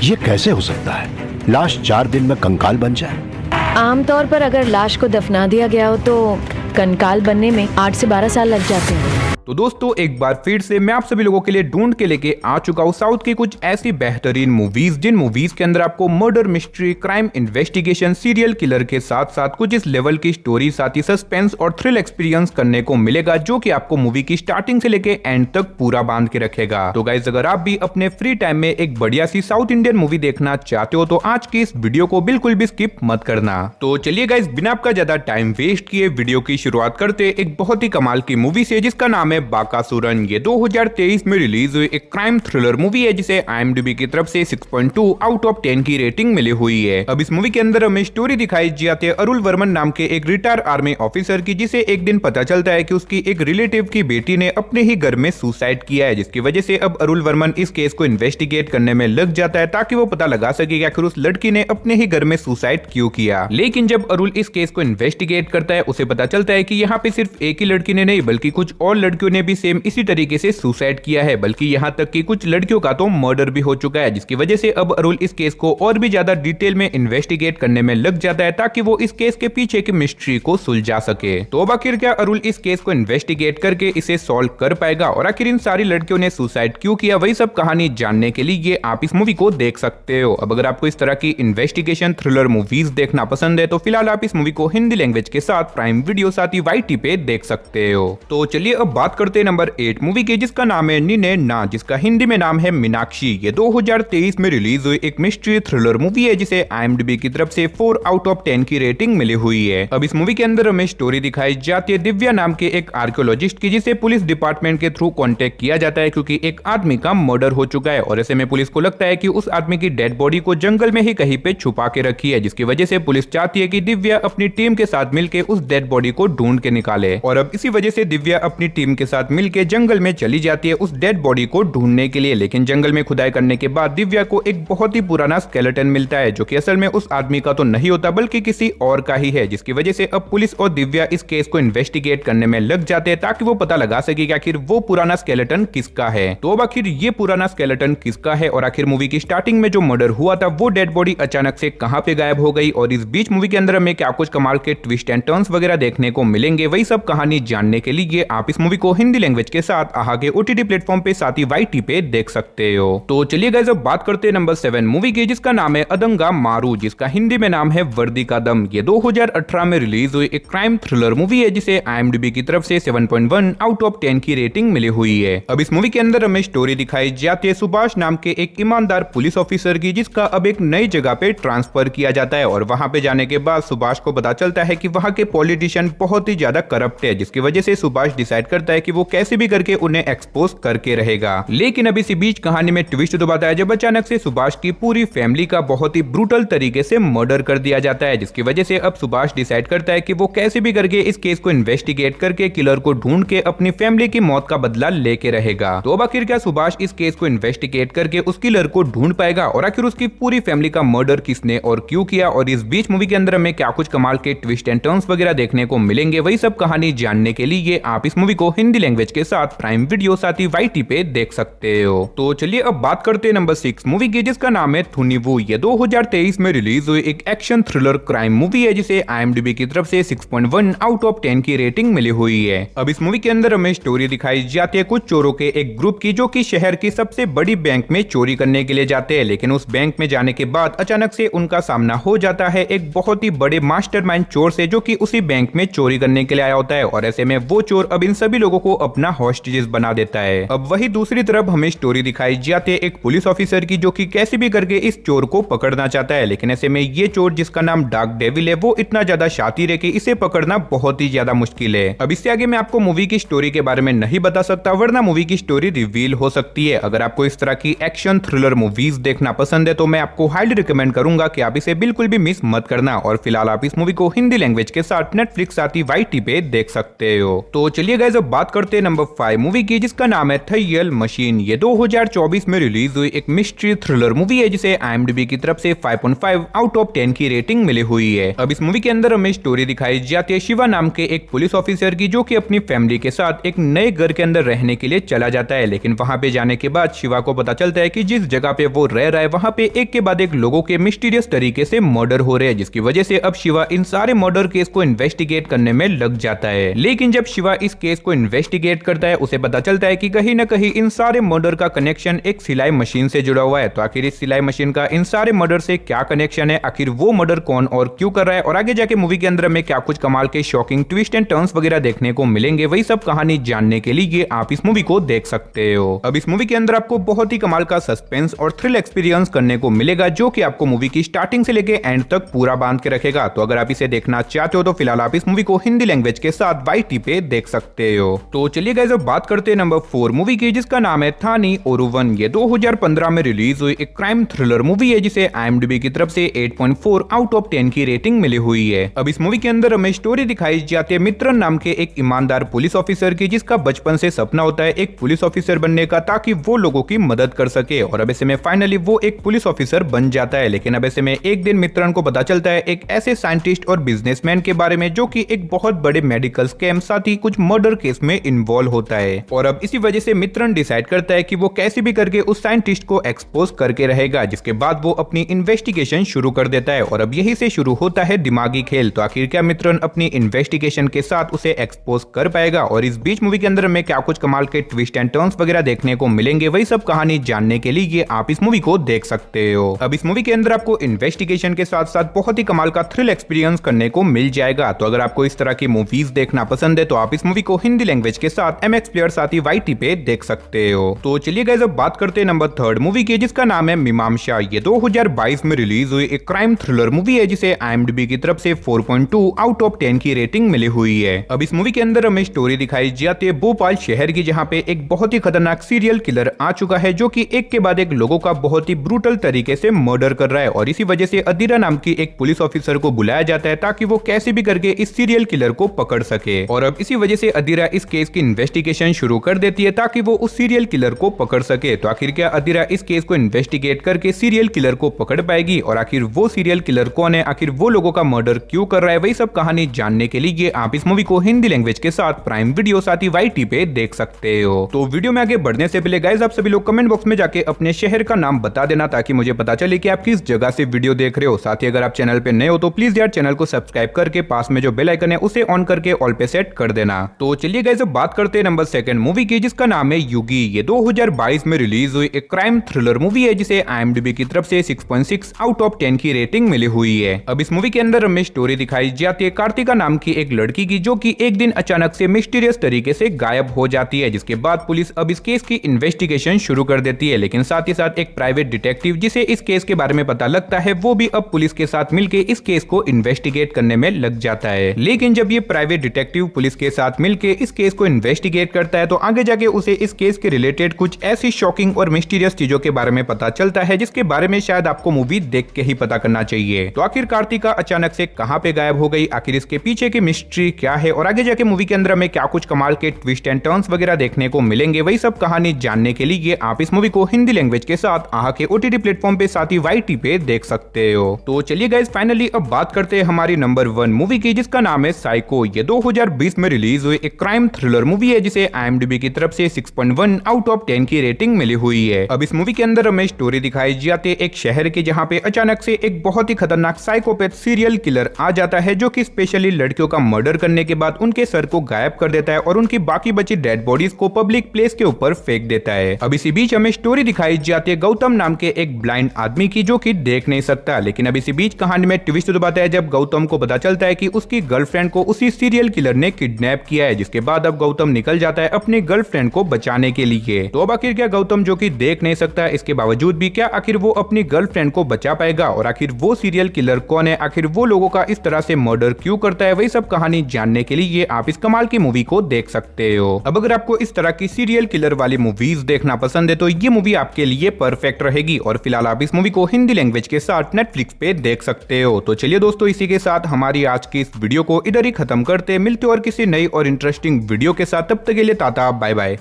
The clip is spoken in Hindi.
ये कैसे हो सकता है? लाश 4 दिन में कंकाल बन जाए। आमतौर पर अगर लाश को दफना दिया गया हो तो कंकाल बनने में 8 से 12 साल लग जाते हैं। तो दोस्तों एक बार फिर से मैं आप सभी लोगों के लिए ढूंढ के लेके आ चुका हूँ साउथ की कुछ ऐसी बेहतरीन मूवीज, जिन मूवीज के अंदर आपको murder, mystery, crime, investigation, serial killer के साथ साथ कुछ इस लेवल की स्टोरी, साथ ही सस्पेंस और थ्रिल एक्सपीरियंस करने को मिलेगा, जो कि आपको मूवी की स्टार्टिंग से लेके एंड तक पूरा बांध के रखेगा। तो गाइज अगर आप भी अपने फ्री टाइम में एक बढ़िया सी साउथ इंडियन मूवी देखना चाहते हो तो आज की इस वीडियो को बिल्कुल भी स्किप मत करना। तो चलिए गाइज बिना आपका ज्यादा टाइम वेस्ट किए वीडियो की शुरुआत करते एक बहुत ही कमाल की मूवी से, जिसका नाम है बाकासुरन। ये 2023 में रिलीज हुई एक क्राइम थ्रिलर मूवी है, जिसे IMDb की तरफ से 6.2 आउट ऑफ 10 की रेटिंग मिली हुई है। अब इस मूवी के अंदर हमें स्टोरी दिखाई जाती है अरुल वर्मन नाम के एक रिटायर आर्मी ऑफिसर की, जिसे एक दिन पता चलता है कि उसकी एक रिलेटिव की बेटी ने अपने ही घर में सुसाइड किया है, जिसकी वजह से अब अरुल वर्मन इस केस को इन्वेस्टिगेट करने में लग जाता है, ताकि वो पता लगा सके कि आखिर उस लड़की ने अपने ही घर में सुसाइड क्यों किया। लेकिन जब अरुल इस केस को इन्वेस्टिगेट करता है, उसे पता चलता है कि यहाँ पे सिर्फ एक ही लड़की ने नहीं बल्कि कुछ और लड़कियों ने भी सेम इसी तरीके से सुसाइड किया है, बल्कि यहाँ तक कि कुछ लड़कियों का तो मर्डर भी हो चुका है, जिसकी वजह से अब अरुल इस केस को और भी ज्यादा डिटेल में इन्वेस्टिगेट करने में लग जाता है, ताकि वो इस केस के पीछे की मिस्ट्री को सुलझा सके। तो अब आखिर क्या अरुल इस केस को इन्वेस्टिगेट करके इसे सॉल्व कर पाएगा, और आखिर इन सारी लड़कियों ने सुसाइड क्यों किया, वही सब कहानी जानने के लिए ये आप इस मूवी को देख सकते हो। अब अगर आपको इस तरह की इन्वेस्टिगेशन थ्रिलर मूवीज देखना पसंद है तो फिलहाल आप इस मूवी को हिंदी लैंग्वेज के साथ प्राइम वीडियो साथ ही YT पे देख सकते हो। तो चलिए अब बात करते हैं नंबर 8 मूवी की, जिसका नाम है नीने ना, जिसका हिंदी में नाम है मीनाक्षी। ये 2023 में रिलीज हुई एक मिस्ट्री थ्रिलर मूवी है, जिसे IMDb की तरफ से 4 आउट ऑफ 10 की रेटिंग मिली हुई है। अब इस मूवी के अंदर हमें स्टोरी दिखाई जाती है दिव्या नाम के एक आर्कियोलॉजिस्ट की, जिसे पुलिस डिपार्टमेंट के थ्रू कांटेक्ट किया जाता है, क्योंकि एक आदमी का मर्डर हो चुका है, और ऐसे में पुलिस को लगता है कि उस आदमी की डेड बॉडी को जंगल में ही कहीं पे छुपा के रखी है, जिसकी वजह से पुलिस चाहती है कि दिव्या अपनी टीम के साथ मिलकर उस डेड बॉडी को ढूंढ के निकाले। और अब इसी वजह से दिव्या अपनी टीम के साथ मिलकर जंगल में चली जाती है उस डेड बॉडी को ढूंढने के लिए। लेकिन जंगल में खुदाई करने के बाद दिव्या को एक बहुत ही पुराना स्केलेटन मिलता है, जो कि असल में उस आदमी का तो नहीं होता बल्कि किसी और का ही है, जिसकी वजह से अब पुलिस और दिव्या इस केस को इन्वेस्टिगेट करने में लग जाते हैं, ताकि वो पता लगा सके कि आखिर वो पुराना स्केलेटन किसका है। तो अब आखिर ये पुराना स्केलेटन किसका है, और आखिर मूवी की स्टार्टिंग में जो मर्डर हुआ था वो डेड बॉडी अचानक से कहां पे गायब हो गई, और इस बीच मूवी के अंदर हमें क्या कुछ कमाल के ट्विस्ट एंड टर्न्स वगैरह देखने को मिलेंगे, वही सब कहानी जानने के लिए आप इस मूवी को हिंदी लैंग्वेज के साथ आगे OTT प्लेटफॉर्म पे साथ ही YT पे देख सकते हो। तो चलिए गाइस अब बात करते हैं नंबर 7 मूवी की, जिसका नाम है अदंगा मारू, जिसका हिंदी में नाम है वर्दी का दम। ये 2018 में रिलीज हुई एक क्राइम थ्रिलर मूवी है, जिसे IMDb की तरफ से 7.1 आउट ऑफ 10 की रेटिंग मिली हुई है। अब इस मूवी के अंदर हमें स्टोरी दिखाई जाती है सुभाष नाम के एक ईमानदार पुलिस ऑफिसर की, जिसका अब एक नई जगह पे ट्रांसफर किया जाता है, और वहां पे जाने के बाद सुभाष को पता चलता है कि वहां के पॉलिटिशियन बहुत ही ज्यादा करप्ट है, जिसकी वजह से सुभाष डिसाइड करता है कि वो कैसे भी करके उन्हें एक्सपोज करके रहेगा। लेकिन अब इसी बीच कहानी में ट्विस्ट तो आता है, जब अचानक से सुभाष की पूरी फैमिली का बहुत ही ब्रूटल तरीके से मर्डर कर दिया जाता है, जिसकी वजह से अब सुभाष डिसाइड करता है कि वो कैसे भी करके इस केस को इन्वेस्टिगेट करके किलर को ढूंढ के अपनी फैमिली की मौत का बदला लेके रहेगा। तो अब आखिर क्या सुभाष इस केस को इन्वेस्टिगेट करके उस किलर को ढूंढ पाएगा, और आखिर उसकी पूरी फैमिली का मर्डर किसने और क्यों किया, और इस बीच मूवी के अंदर हमें क्या कुछ कमाल के ट्विस्ट एंड टर्न्स वगैरह देखने को मिलेंगे, वही सब कहानी जानने के लिए आप इस मूवी को हिंदी लैंग्वेज के साथ प्राइम वीडियो साथ ही YT पे देख सकते हो। तो चलिए अब बात करते हैं नंबर 6 मूवी की, जिसका नाम है थुनिवू। ये 2023 में रिलीज हुई एक एक्शन थ्रिलर क्राइम मूवी है, जिसे IMDb की तरफ से 6.1 आउट ऑफ 10 की रेटिंग मिली हुई है। अब इस मूवी के अंदर हमें स्टोरी दिखाई जाती है कुछ चोरों के एक ग्रुप की, जो कि शहर की सबसे बड़ी बैंक में चोरी करने के लिए जाते हैं। लेकिन उस बैंक में जाने के बाद अचानक से उनका सामना हो जाता है एक बहुत ही बड़े मास्टरमाइंड चोर से, जो कि उसी बैंक में चोरी करने के लिए आया होता है, और ऐसे में वो चोर अब इन सभी लोगों को अपना हॉस्टेजेस बना देता है। अब वही दूसरी तरफ हमें स्टोरी दिखाई जाती है एक पुलिस ऑफिसर की, जो कि कैसे भी करके इस चोर को पकड़ना चाहता है। लेकिन ऐसे में ये चोर, जिसका नाम डार्क डेविल है, वो इतना ज्यादा शातिर है कि इसे पकड़ना बहुत ही ज्यादा मुश्किल है। अब इससे आगे मैं आपको मूवी की स्टोरी के बारे में नहीं बता सकता, वरना मूवी की स्टोरी रिवील हो सकती है। अगर आपको इस तरह की एक्शन थ्रिलर मूवीज देखना पसंद है तो मैं आपको हाईली रिकमेंड करूंगा कि आप इसे बिल्कुल भी मिस मत करना। और फिलहाल आप इस मूवी को हिंदी लैंग्वेज के साथ नेटफ्लिक्स साथ ही YT पे देख सकते हो। तो चलिए गाइस अब बात बात करते हैं नंबर 5 मूवी की, जिसका नाम है थैयल मशीन। ये 2024 में रिलीज हुई एक मिस्ट्री थ्रिलर मूवी है जिसे IMDb की तरफ से 5.5 आउट ऑफ 10 की रेटिंग मिली हुई है। अब इस मूवी के अंदर हमें स्टोरी दिखाई जाती है शिवा नाम के एक पुलिस ऑफिसर की, जो कि अपनी फैमिली के साथ एक नए घर के अंदर रहने के लिए चला जाता है। लेकिन वहां पे जाने के बाद शिवा को पता चलता है कि जिस जगह पे वो रह रहा है वहां पे एक के बाद एक लोगों के मिस्टीरियस तरीके से मर्डर हो रहे हैं, जिसकी वजह से अब शिवा इन सारे मर्डर केस को इन्वेस्टिगेट करने में लग जाता है। लेकिन जब शिवा इस केस को इन्वेस्टिगेट करता है उसे पता चलता है कि कहीं न कहीं इन सारे मर्डर का कनेक्शन एक सिलाई मशीन से जुड़ा हुआ है। तो आखिर इस सिलाई मशीन का इन सारे मर्डर से क्या कनेक्शन है, आखिर वो मर्डर कौन और क्यों कर रहा है, और आगे जाके मूवी के अंदर में क्या कुछ कमाल के शॉकिंग ट्विस्ट एंड टर्न्स वगैरह देखने को मिलेंगे, वही सब कहानी जानने के लिए आप इस मूवी को देख सकते हो। अब इस मूवी के अंदर आपको बहुत ही कमाल का सस्पेंस और थ्रिल एक्सपीरियंस करने को मिलेगा, जो कि आपको मूवी की स्टार्टिंग से लेके एंड तक पूरा बांध के रखेगा। तो अगर आप इसे देखना चाहते हो तो फिलहाल आप इस मूवी को हिंदी लैंग्वेज के साथ YT पे देख सकते हो। तो चलिए गाइस अब बात करते हैं नंबर 4 मूवी की, जिसका नाम है थानी ओरुवन। ये 2015 में रिलीज हुई एक क्राइम थ्रिलर मूवी है जिसे IMDb की तरफ से 8.4 आउट ऑफ 10 की रेटिंग मिली हुई है। अब इस मूवी के अंदर हमें स्टोरी दिखाई जाती है मित्रन नाम के एक ईमानदार पुलिस ऑफिसर की, जिसका बचपन से सपना होता है एक पुलिस ऑफिसर बनने का, ताकि वो लोगों की मदद कर सके। और अब ऐसे में फाइनली वो एक पुलिस ऑफिसर बन जाता है। लेकिन अब ऐसे में एक दिन मित्रन को पता चलता है एक ऐसे साइंटिस्ट और बिजनेसमैन के बारे में जो कि एक बहुत बड़े मेडिकल स्कैम साथ ही कुछ मर्डर केस में इन्वॉल्व होता है। और अब इसी वजह से मित्रन डिसाइड करता है कि वो कैसे भी करके उस साइंटिस्ट को एक्सपोज करके रहेगा, जिसके बाद वो अपनी इन्वेस्टिगेशन शुरू कर देता है। और अब यही से शुरू होता है दिमागी खेल। तो आखिर क्या मित्रन अपनी इन्वेस्टिगेशन के साथ उसे एक्सपोज कर पाएगा, और इस बीच मूवी के अंदर में क्या कुछ कमाल के ट्विस्ट एंड टर्न्स वगैरह देखने को मिलेंगे, वही सब कहानी जानने के लिए आप इस मूवी को देख सकते हो। अब इस मूवी के अंदर आपको इन्वेस्टिगेशन के साथ साथ बहुत ही कमाल का थ्रिल एक्सपीरियंस करने को मिल जाएगा। तो अगर आपको इस तरह की मूवीज देखना पसंद है तो आप इस मूवी को हिंदी लैंग्वेज के साथ MX प्लेयर साथ ही YT पे देख सकते हो। तो चलिए गाइस अब बात करते हैं नंबर 3 मूवी की, जिसका नाम है मीमांसा। ये 2022 में रिलीज हुई एक क्राइम थ्रिलर मूवी है जिसे IMDb की तरफ से 4.2 आउट ऑफ 10 की रेटिंग मिली हुई है। अब इस मूवी के अंदर हमें स्टोरी दिखाई जाती है भोपाल शहर की, जहाँ पे एक बहुत ही खतरनाक सीरियल किलर आ चुका है, जो कि एक के बाद एक लोगों का बहुत ही ब्रूटल तरीके से मर्डर कर रहा है। और इसी वजह से अदीरा नाम की एक पुलिस ऑफिसर को बुलाया जाता है ताकि वो कैसे भी करके इस सीरियल किलर को पकड़ सके। और अब इसी वजह से अदीरा इस केस की इन्वेस्टिगेशन शुरू कर देती है ताकि वो उस सीरियल किलर को पकड़ सके। तो आखिर क्या अदीरा इस केस को इन्वेस्टिगेट करके सीरियल किलर को पकड़ पाएगी, और आखिर वो सीरियल किलर कौन है, आखिर वो लोगों का मर्डर क्यों कर रहा है, वही सब कहानी जानने के लिए आप इस मूवी को हिंदी लैंग्वेज के साथ प्राइम वीडियो साथ ही YT पे देख सकते हो। तो वीडियो में आगे बढ़ने से पहले गाइस आप सभी लोग कमेंट बॉक्स में जाके अपने शहर का नाम बता देना, ताकि मुझे पता चले कि आप किस जगह से वीडियो देख रहे हो। साथ ही अगर आप चैनल पे नए हो तो प्लीज यार चैनल को सब्सक्राइब करके पास में जो बेल आइकन है उसे ऑन करके ऑल पे सेट कर देना। तो चलिए गाइस अब बात करते हैं नंबर 2 मूवी की, जिसका नाम है युगी। ये 2022 में रिलीज हुई एक क्राइम थ्रिलर मूवी है जिसे IMDb की तरफ से 6.6 आउट ऑफ 10 की रेटिंग मिली हुई है। अब इस मूवी के अंदर हमें स्टोरी दिखाई जाती है कार्तिका नाम की एक लड़की की, जो कि एक दिन अचानक से मिस्टीरियस तरीके से गायब हो जाती है, जिसके बाद पुलिस अब इस केस की इन्वेस्टिगेशन शुरू कर देती है। लेकिन साथ ही साथ एक प्राइवेट डिटेक्टिव जिसे इस केस के बारे में पता लगता है, वो भी अब पुलिस के साथ मिलकर इस केस को इन्वेस्टिगेट करने में लग जाता है। लेकिन जब ये प्राइवेट डिटेक्टिव पुलिस के साथ मिलकर इस केस को इन्वेस्टिगेट करता है तो आगे जाके उसे इस केस के रिलेटेड कुछ ऐसी शॉकिंग और मिस्टीरियस चीजों के बारे में पता चलता है, जिसके बारे में शायद आपको मूवी देख के ही पता करना चाहिए। तो आखिर कार्तिका अचानक से कहां पे गायब हो गई, आखिर इसके पीछे की मिस्ट्री क्या है, और आगे जाके मूवी के अंदर में क्या कुछ कमाल के ट्विस्ट एंड टर्न्स वगैरह देखने को मिलेंगे, वही सब कहानी जानने के लिए आप इस मूवी को हिंदी लैंग्वेज के साथ आहा के OTT प्लेटफॉर्म पे साथ ही YT पे देख सकते हो। तो चलिए गाइस फाइनली अब बात करते हैं हमारी नंबर 1 मूवी की, जिसका नाम है साइको। ये 2020 में रिलीज हुई एक क्राइम थ्रिलर मूवी है जिसे IMDb की तरफ से 6.1 आउट ऑफ 10 की रेटिंग मिली हुई है। अब इस मूवी के अंदर हमें स्टोरी दिखाई जाती है एक शहर के, जहाँ पे अचानक से एक बहुत ही खतरनाक साइकोपैथ सीरियल किलर आ जाता है, जो कि स्पेशली लड़कियों का मर्डर करने के बाद उनके सर को गायब कर देता है और उनकी बाकी बची डेड बॉडीज को पब्लिक प्लेस के ऊपर फेंक देता है। अब इसी बीच हमें स्टोरी दिखाई जाती है गौतम नाम के एक ब्लाइंड आदमी की, जो कि देख नहीं सकता। लेकिन अब इसी बीच कहानी में ट्विस्ट दबाता है जब गौतम को पता चलता है कि उसकी गर्लफ्रेंड को उसी सीरियल किलर ने किडनैप किया है, जिसके बाद अब गौतम निकल जाता है अपनी गर्लफ्रेंड को बचाने के लिए। तो अब आखिर क्या गौतम, जो कि देख नहीं सकता, इसके बावजूद भी क्या आखिर वो अपनी गर्लफ्रेंड को बचा पाएगा, और आखिर वो सीरियल किलर कौन है, आखिर वो लोगों का इस तरह से मर्डर क्यों करता है, वही सब कहानी जानने के लिए आप इस कमाल की मूवी को देख सकते हो। अब अगर आपको इस तरह की सीरियल किलर वाली मूवीज देखना पसंद है तो ये मूवी आपके लिए परफेक्ट रहेगी, और फिलहाल आप इस मूवी को हिंदी लैंग्वेज के साथ नेटफ्लिक्स पे देख सकते हो। तो चलिए दोस्तों, इसी के साथ हमारी आज की इस वीडियो को इधर ही खत्म करते, मिलते और किसी नई और इंटरेस्टिंग वीडियो के साथ। तब तक के लिए टाटा बाय बाय।